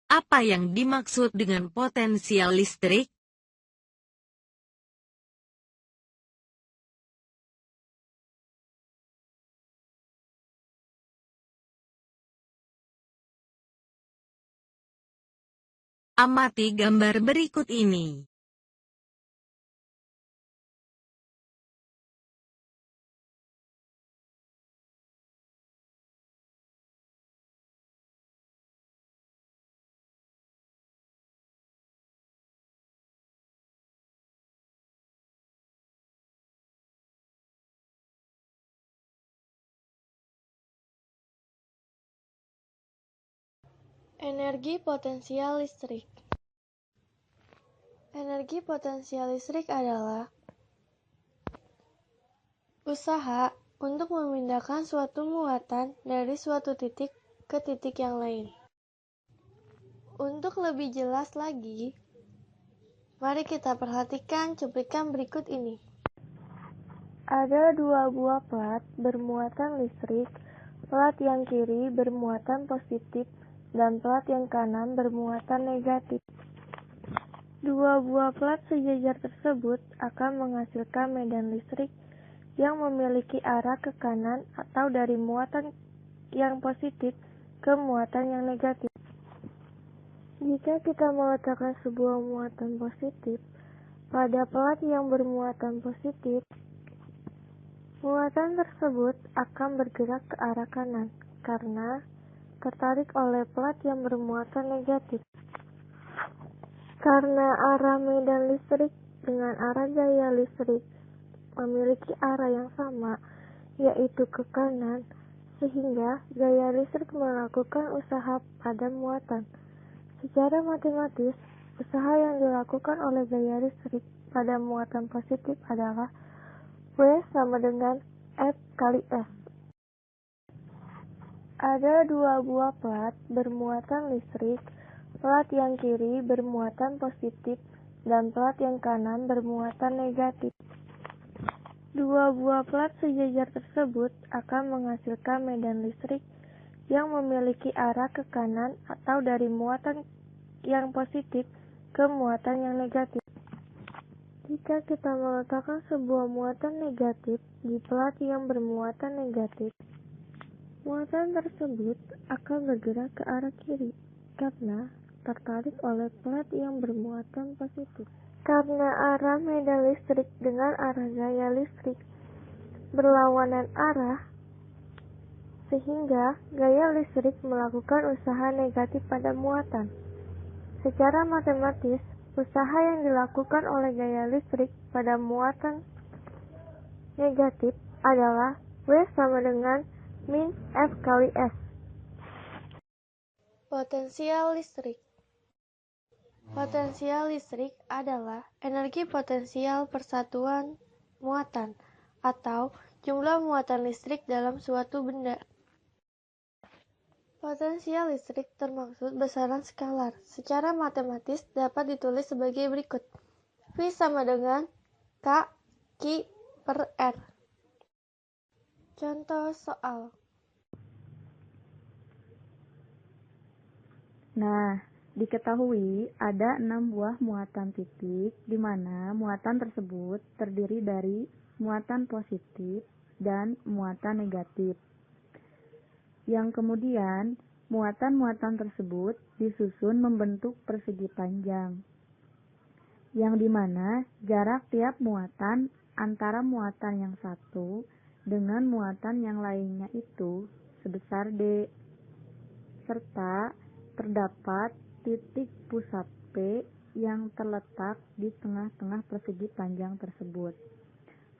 Apa yang dimaksud dengan potensial listrik? Amati gambar berikut ini. Energi potensial listrik. Energi potensial listrik adalah usaha untuk memindahkan suatu muatan dari suatu titik ke titik yang lain. Untuk lebih jelas lagi, mari kita perhatikan cuplikan berikut ini. Ada dua buah plat bermuatan listrik, plat yang kiri bermuatan positif dan plat yang kanan bermuatan negatif. Dua buah plat sejajar tersebut akan menghasilkan medan listrik yang memiliki arah ke kanan atau dari muatan yang positif ke muatan yang negatif. Jika kita meletakkan sebuah muatan positif pada plat yang bermuatan positif, muatan tersebut akan bergerak ke arah kanan karena tertarik oleh plat yang bermuatan negatif. Karena arah medan listrik dengan arah gaya listrik memiliki arah yang sama, yaitu ke kanan, sehingga gaya listrik melakukan usaha pada muatan. Secara matematis, usaha yang dilakukan oleh gaya listrik pada muatan positif adalah W sama dengan F kali S. Ada dua buah plat bermuatan listrik, plat yang kiri bermuatan positif dan plat yang kanan bermuatan negatif. Dua buah plat sejajar tersebut akan menghasilkan medan listrik yang memiliki arah ke kanan atau dari muatan yang positif ke muatan yang negatif. Jika kita meletakkan sebuah muatan negatif di plat yang bermuatan negatif, muatan tersebut akan bergerak ke arah kiri karena tertarik oleh plat yang bermuatan positif. Karena arah medan listrik dengan arah gaya listrik berlawanan arah, sehingga gaya listrik melakukan usaha negatif pada muatan. Secara matematis, usaha yang dilakukan oleh gaya listrik pada muatan negatif adalah W sama dengan min F kali S. Potensial listrik. Potensial listrik adalah energi potensial persatuan muatan atau jumlah muatan listrik dalam suatu benda. Potensial listrik termaksud besaran skalar. Secara matematis dapat ditulis sebagai berikut. V sama dengan K Q per R. Contoh soal. Nah, diketahui ada 6 buah muatan titik di mana muatan tersebut terdiri dari muatan positif dan muatan negatif. Yang kemudian, muatan-muatan tersebut disusun membentuk persegi panjang, yang dimana jarak tiap muatan antara muatan yang satu dengan muatan yang lainnya itu sebesar D, serta terdapat titik pusat P yang terletak di tengah-tengah persegi panjang tersebut.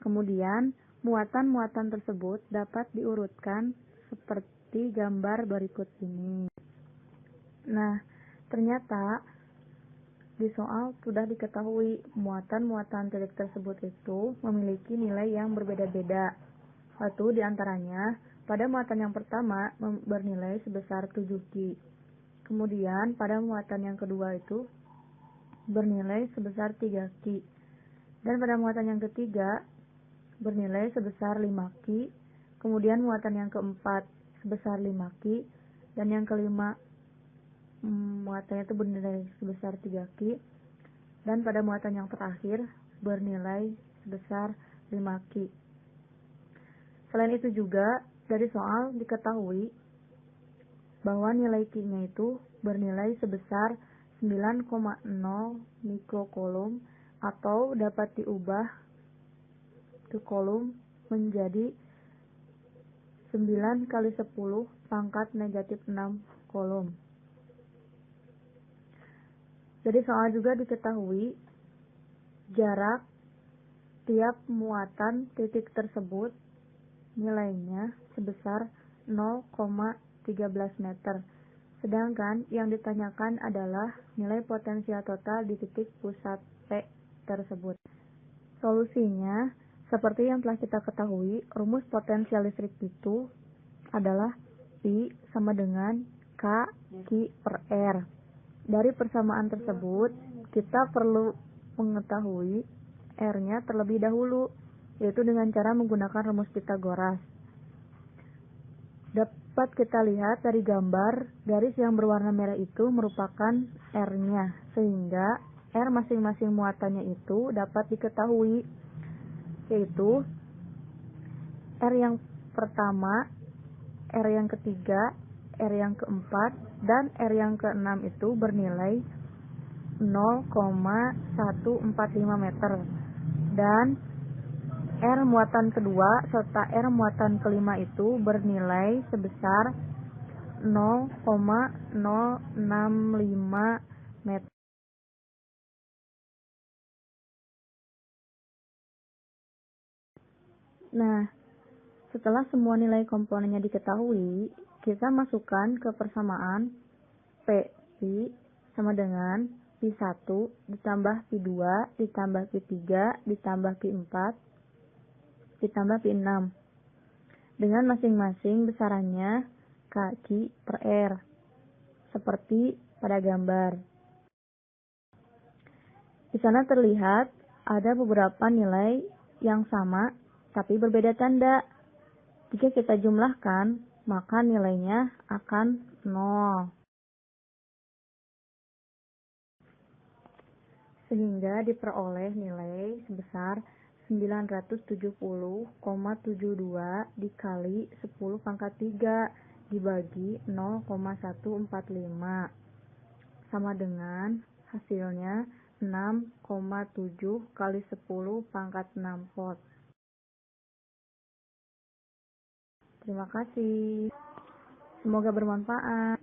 Kemudian, muatan-muatan tersebut dapat diurutkan seperti gambar berikut ini. Nah, ternyata di soal sudah diketahui muatan-muatan titik tersebut itu memiliki nilai yang berbeda-beda. Satu diantaranya, pada muatan yang pertama bernilai sebesar 7Q. Kemudian pada muatan yang kedua itu bernilai sebesar 3Q. Dan pada muatan yang ketiga bernilai sebesar 5Q. Kemudian muatan yang keempat sebesar 5Q. Dan yang kelima muatannya itu bernilai sebesar 3Q, dan pada muatan yang terakhir bernilai sebesar 5Q. Selain itu juga dari soal diketahui bahwa nilai Q-nya itu bernilai sebesar 9,0 mikrocoulomb atau dapat diubah ke coulomb menjadi 9 kali 10 pangkat negatif 6 coulomb. Jadi soal juga diketahui jarak tiap muatan titik tersebut nilainya sebesar 0,13 meter. Sedangkan yang ditanyakan adalah nilai potensial total di titik pusat P tersebut. Solusinya, seperti yang telah kita ketahui, rumus potensial listrik itu adalah I sama dengan K Q per R. Dari persamaan tersebut, kita perlu mengetahui R-nya terlebih dahulu, yaitu dengan cara menggunakan rumus Pythagoras. Dapat kita lihat dari gambar, garis yang berwarna merah itu merupakan R-nya, sehingga R masing-masing muatannya itu dapat diketahui, yaitu R yang pertama, R yang ketiga, R yang keempat, dan R yang keenam itu bernilai 0,145 meter. Dan R muatan kedua serta R muatan kelima itu bernilai sebesar 0,065 meter. Nah, setelah semua nilai komponennya diketahui, kita masukkan ke persamaan P sama dengan Pi1 ditambah Pi2 ditambah Pi3 ditambah Pi4 ditambah Pi6 dengan masing-masing besarannya Kq per R seperti pada gambar. Di sana terlihat ada beberapa nilai yang sama tapi berbeda tanda. Jika kita jumlahkan, maka nilainya akan 0. Sehingga diperoleh nilai sebesar 970,72 dikali 10 pangkat 3 dibagi 0,145 sama dengan hasilnya 6,7 kali 10 pangkat 6 volt. Terima kasih. Semoga bermanfaat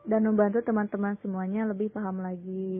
dan membantu teman-teman semuanya lebih paham lagi.